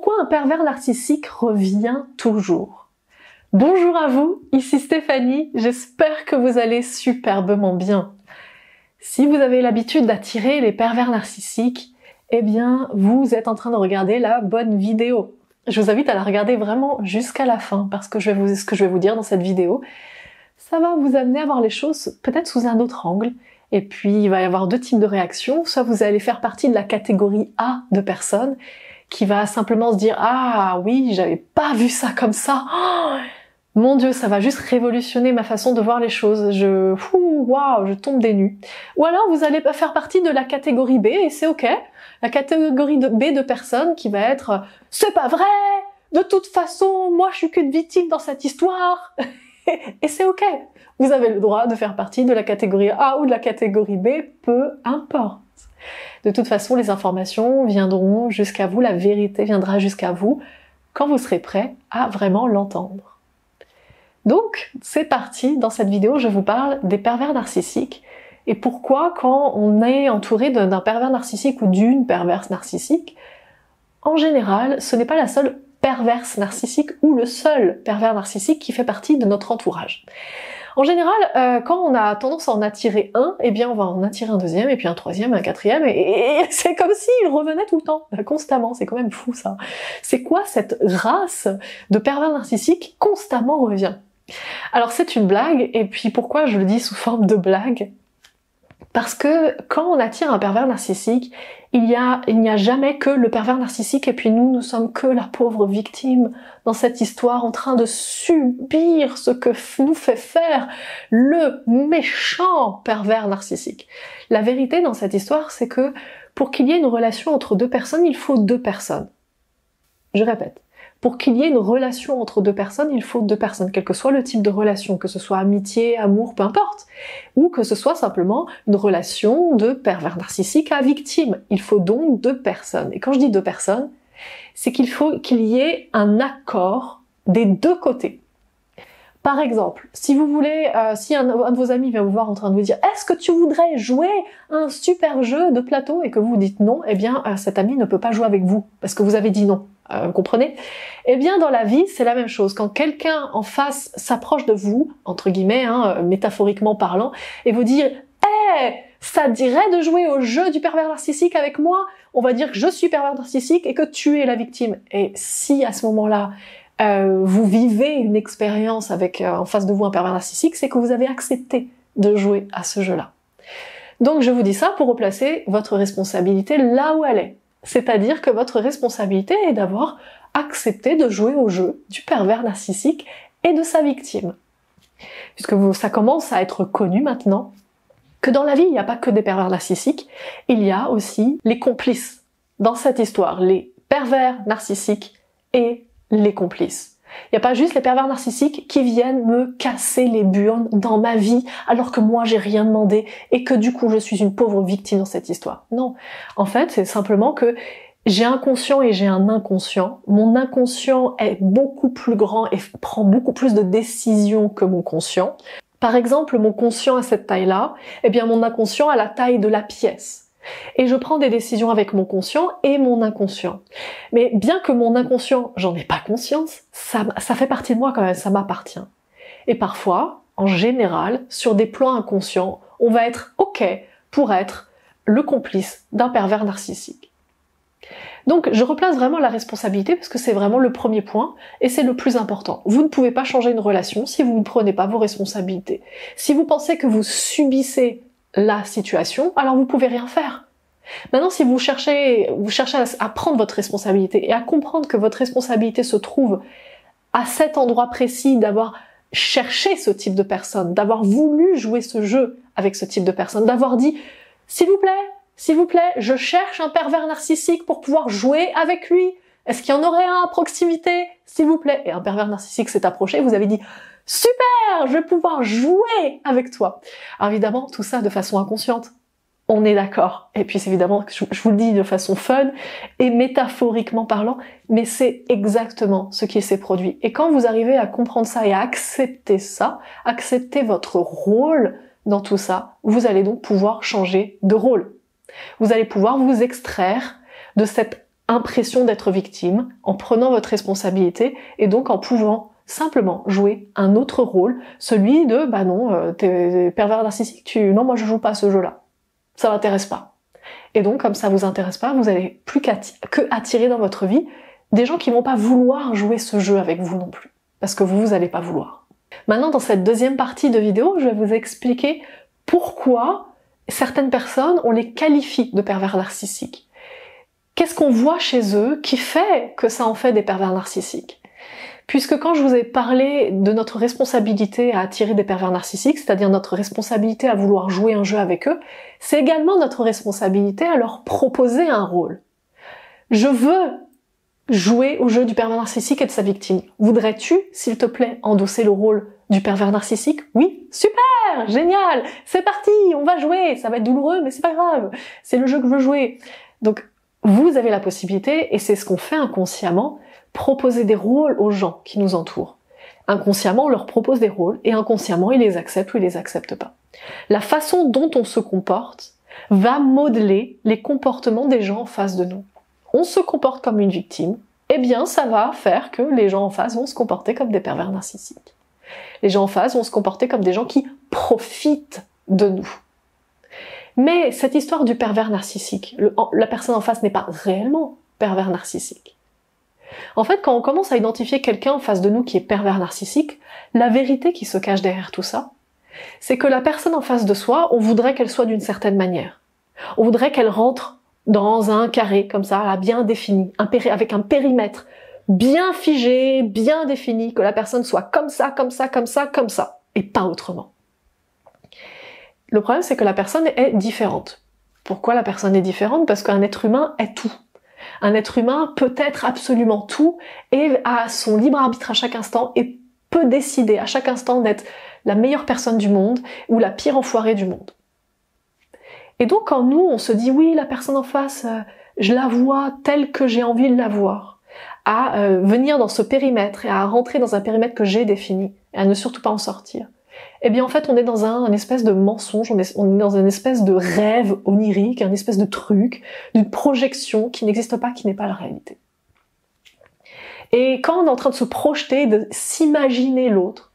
Pourquoi un pervers narcissique revient toujours? Bonjour à vous, ici Stéphanie, j'espère que vous allez superbement bien. Si vous avez l'habitude d'attirer les pervers narcissiques, eh bien vous êtes en train de regarder la bonne vidéo. Je vous invite à la regarder vraiment jusqu'à la fin, parce que ce que je vais vous dire dans cette vidéo, ça va vous amener à voir les choses peut-être sous un autre angle. Et puis il va y avoir deux types de réactions, soit vous allez faire partie de la catégorie A de personnes, qui va simplement se dire « Ah oui, j'avais pas vu ça comme ça oh, mon Dieu, ça va juste révolutionner ma façon de voir les choses, je tombe des nues. » Ou alors vous allez faire partie de la catégorie B, et c'est ok, la catégorie B de personnes qui va être « C'est pas vrai, de toute façon, moi je suis qu'une victime dans cette histoire !» Et c'est ok, vous avez le droit de faire partie de la catégorie A ou de la catégorie B, peu importe. De toute façon, les informations viendront jusqu'à vous, la vérité viendra jusqu'à vous quand vous serez prêt à vraiment l'entendre. Donc, c'est parti, dans cette vidéo, je vous parle des pervers narcissiques et pourquoi quand on est entouré d'un pervers narcissique ou d'une perverse narcissique, en général, ce n'est pas la seule perverse narcissique ou le seul pervers narcissique qui fait partie de notre entourage. En général, quand on a tendance à en attirer un, eh bien on va en attirer un deuxième, et puis un troisième, un quatrième, et c'est comme s'il revenait tout le temps, constamment, c'est quand même fou ça. C'est quoi cette race de pervers narcissiques qui constamment revient? Alors c'est une blague, et puis pourquoi je le dis sous forme de blague? Parce que quand on attire un pervers narcissique, il n'y a jamais que le pervers narcissique et puis nous sommes que la pauvre victime dans cette histoire en train de subir ce que nous fait faire le méchant pervers narcissique. La vérité dans cette histoire, c'est que pour qu'il y ait une relation entre deux personnes, il faut deux personnes. Je répète. Pour qu'il y ait une relation entre deux personnes, il faut deux personnes, quel que soit le type de relation, que ce soit amitié, amour, peu importe, ou que ce soit simplement une relation de pervers narcissique à victime. Il faut donc deux personnes. Et quand je dis deux personnes, c'est qu'il faut qu'il y ait un accord des deux côtés. Par exemple, si vous voulez, si un de vos amis vient vous voir en train de vous dire « Est-ce que tu voudrais jouer un super jeu de plateau ?» et que vous dites non, eh bien cet ami ne peut pas jouer avec vous, parce que vous avez dit non. Vous comprenez? Eh bien dans la vie, c'est la même chose. Quand quelqu'un en face s'approche de vous, entre guillemets, métaphoriquement parlant, et vous dire « Hey, ça te dirait de jouer au jeu du pervers narcissique avec moi ?» On va dire que je suis pervers narcissique et que tu es la victime. Et si à ce moment-là, vous vivez une expérience avec en face de vous un pervers narcissique, c'est que vous avez accepté de jouer à ce jeu-là. Donc je vous dis ça pour replacer votre responsabilité là où elle est. C'est-à-dire que votre responsabilité est d'avoir accepté de jouer au jeu du pervers narcissique et de sa victime. Puisque ça commence à être connu maintenant que dans la vie, il n'y a pas que des pervers narcissiques, il y a aussi les complices dans cette histoire, les pervers narcissiques et les complices. Il n'y a pas juste les pervers narcissiques qui viennent me casser les burnes dans ma vie alors que moi j'ai rien demandé et que du coup je suis une pauvre victime dans cette histoire. Non, en fait c'est simplement que j'ai un conscient et j'ai un inconscient. Mon inconscient est beaucoup plus grand et prend beaucoup plus de décisions que mon conscient. Par exemple, mon conscient a cette taille-là, eh bien mon inconscient a la taille de la pièce. Et je prends des décisions avec mon conscient et mon inconscient. Mais bien que mon inconscient, j'en ai pas conscience, ça fait partie de moi quand même, ça m'appartient. Et parfois, en général, sur des plans inconscients, on va être OK pour être le complice d'un pervers narcissique. Donc je replace vraiment la responsabilité parce que c'est vraiment le premier point et c'est le plus important. Vous ne pouvez pas changer une relation si vous ne prenez pas vos responsabilités. Si vous pensez que vous subissez la situation, alors vous pouvez rien faire. Maintenant, si vous cherchez à prendre votre responsabilité et à comprendre que votre responsabilité se trouve à cet endroit précis, d'avoir cherché ce type de personne, d'avoir voulu jouer ce jeu avec ce type de personne, d'avoir dit « S'il vous plaît, je cherche un pervers narcissique pour pouvoir jouer avec lui. Est-ce qu'il y en aurait un à proximité? S'il vous plaît. » Et un pervers narcissique s'est approché, vous avez dit « Super, je vais pouvoir jouer avec toi. » Alors évidemment, tout ça de façon inconsciente. On est d'accord. Et puis évidemment, je vous le dis de façon fun et métaphoriquement parlant, mais c'est exactement ce qui s'est produit. Et quand vous arrivez à comprendre ça et à accepter ça, accepter votre rôle dans tout ça, vous allez donc pouvoir changer de rôle. Vous allez pouvoir vous extraire de cette impression d'être victime, en prenant votre responsabilité et donc en pouvant simplement jouer un autre rôle, celui de bah non, t'es pervers narcissique, non moi je joue pas à ce jeu-là, ça m'intéresse pas. Et donc comme ça vous intéresse pas, vous allez plus que attirer dans votre vie des gens qui vont pas vouloir jouer ce jeu avec vous non plus, parce que vous allez pas vouloir. Maintenant dans cette deuxième partie de vidéo, je vais vous expliquer pourquoi certaines personnes, on les qualifie de pervers narcissiques. Qu'est-ce qu'on voit chez eux qui fait que ça en fait des pervers narcissiques? Puisque quand je vous ai parlé de notre responsabilité à attirer des pervers narcissiques, c'est-à-dire notre responsabilité à vouloir jouer un jeu avec eux, c'est également notre responsabilité à leur proposer un rôle. Je veux jouer au jeu du pervers narcissique et de sa victime. Voudrais-tu, s'il te plaît, endosser le rôle du pervers narcissique? Oui, super, génial, c'est parti, on va jouer, ça va être douloureux, mais c'est pas grave, c'est le jeu que je veux jouer. Donc, vous avez la possibilité, et c'est ce qu'on fait inconsciemment, proposer des rôles aux gens qui nous entourent. Inconsciemment, on leur propose des rôles, et inconsciemment, ils les acceptent ou ils les acceptent pas. La façon dont on se comporte va modeler les comportements des gens en face de nous. On se comporte comme une victime, eh bien ça va faire que les gens en face vont se comporter comme des pervers narcissiques. Les gens en face vont se comporter comme des gens qui profitent de nous. Mais cette histoire du pervers narcissique, la personne en face n'est pas réellement pervers narcissique. En fait, quand on commence à identifier quelqu'un en face de nous qui est pervers narcissique, la vérité qui se cache derrière tout ça, c'est que la personne en face de soi, on voudrait qu'elle soit d'une certaine manière. On voudrait qu'elle rentre dans un carré, comme ça, là, bien défini, avec un périmètre bien figé, bien défini, que la personne soit comme ça, comme ça, comme ça, comme ça, et pas autrement. Le problème, c'est que la personne est différente. Pourquoi la personne est différente? Parce qu'un être humain est tout. Un être humain peut être absolument tout et a son libre arbitre à chaque instant et peut décider à chaque instant d'être la meilleure personne du monde ou la pire enfoirée du monde. Et donc quand nous, on se dit oui, la personne en face, je la vois telle que j'ai envie de la voir, à venir dans ce périmètre et à rentrer dans un périmètre que j'ai défini et à ne surtout pas en sortir, eh bien en fait on est dans un espèce de mensonge, on est dans une espèce de rêve onirique, un espèce de truc, d'une projection qui n'existe pas, qui n'est pas la réalité. Et quand on est en train de se projeter, de s'imaginer l'autre,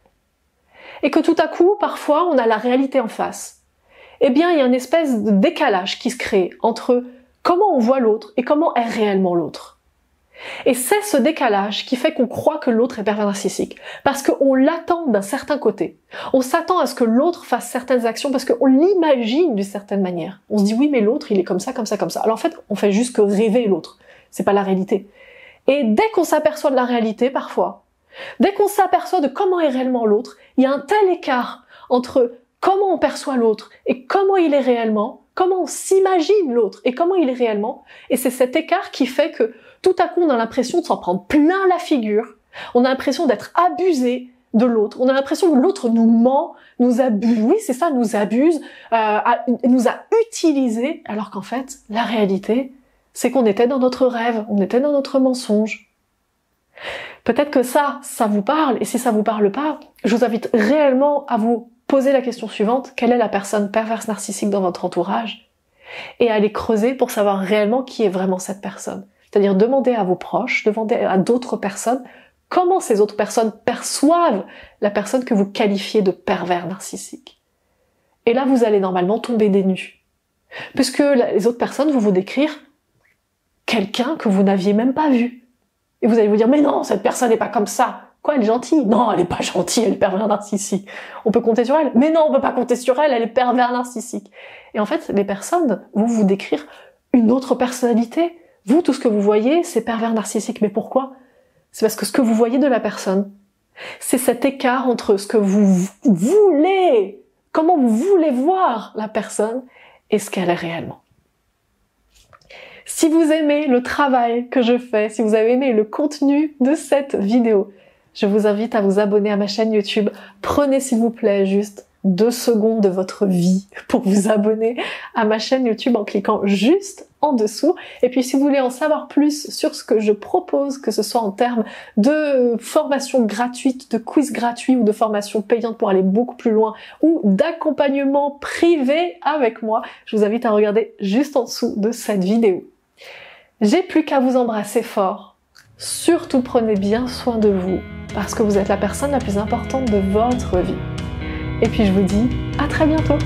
et que tout à coup, parfois, on a la réalité en face, eh bien il y a une espèce de décalage qui se crée entre comment on voit l'autre et comment est réellement l'autre. Et c'est ce décalage qui fait qu'on croit que l'autre est pervers narcissique, parce qu'on l'attend d'un certain côté. On s'attend à ce que l'autre fasse certaines actions parce qu'on l'imagine d'une certaine manière. On se dit oui mais l'autre il est comme ça, comme ça, comme ça. Alors en fait on fait juste que rêver l'autre, c'est pas la réalité. Et dès qu'on s'aperçoit de la réalité parfois, dès qu'on s'aperçoit de comment est réellement l'autre, il y a un tel écart entre comment on perçoit l'autre et comment il est réellement, comment on s'imagine l'autre et comment il est réellement, et c'est cet écart qui fait que tout à coup, on a l'impression de s'en prendre plein la figure, on a l'impression d'être abusé de l'autre, on a l'impression que l'autre nous ment, nous abuse, oui c'est ça, nous abuse, nous a utilisés, alors qu'en fait, la réalité, c'est qu'on était dans notre rêve, on était dans notre mensonge. Peut-être que ça vous parle, et si ça vous parle pas, je vous invite réellement à vous poser la question suivante, quelle est la personne perverse narcissique dans votre entourage? Et à aller creuser pour savoir réellement qui est vraiment cette personne. C'est-à-dire demander à vos proches, demander à d'autres personnes, comment ces autres personnes perçoivent la personne que vous qualifiez de pervers narcissique. Et là, vous allez normalement tomber des nues. Puisque les autres personnes vont vous décrire quelqu'un que vous n'aviez même pas vu. Et vous allez vous dire, mais non, cette personne n'est pas comme ça. Quoi, elle est gentille? Non, elle n'est pas gentille, elle est pervers narcissique. On peut compter sur elle? Mais non, on peut pas compter sur elle, elle est pervers narcissique. Et en fait, les personnes vont vous décrire une autre personnalité. Vous, tout ce que vous voyez, c'est pervers narcissique. Mais pourquoi? C'est parce que ce que vous voyez de la personne, c'est cet écart entre ce que vous voulez, comment vous voulez voir la personne, et ce qu'elle est réellement. Si vous aimez le travail que je fais, si vous avez aimé le contenu de cette vidéo, je vous invite à vous abonner à ma chaîne YouTube. Prenez s'il vous plaît juste 2 secondes de votre vie pour vous abonner à ma chaîne YouTube en cliquant juste en dessous. Et puis si vous voulez en savoir plus sur ce que je propose, que ce soit en termes de formation gratuite, de quiz gratuit ou de formation payante pour aller beaucoup plus loin, ou d'accompagnement privé avec moi, je vous invite à regarder juste en dessous de cette vidéo. J'ai plus qu'à vous embrasser fort. Surtout prenez bien soin de vous, parce que vous êtes la personne la plus importante de votre vie. Et puis je vous dis à très bientôt.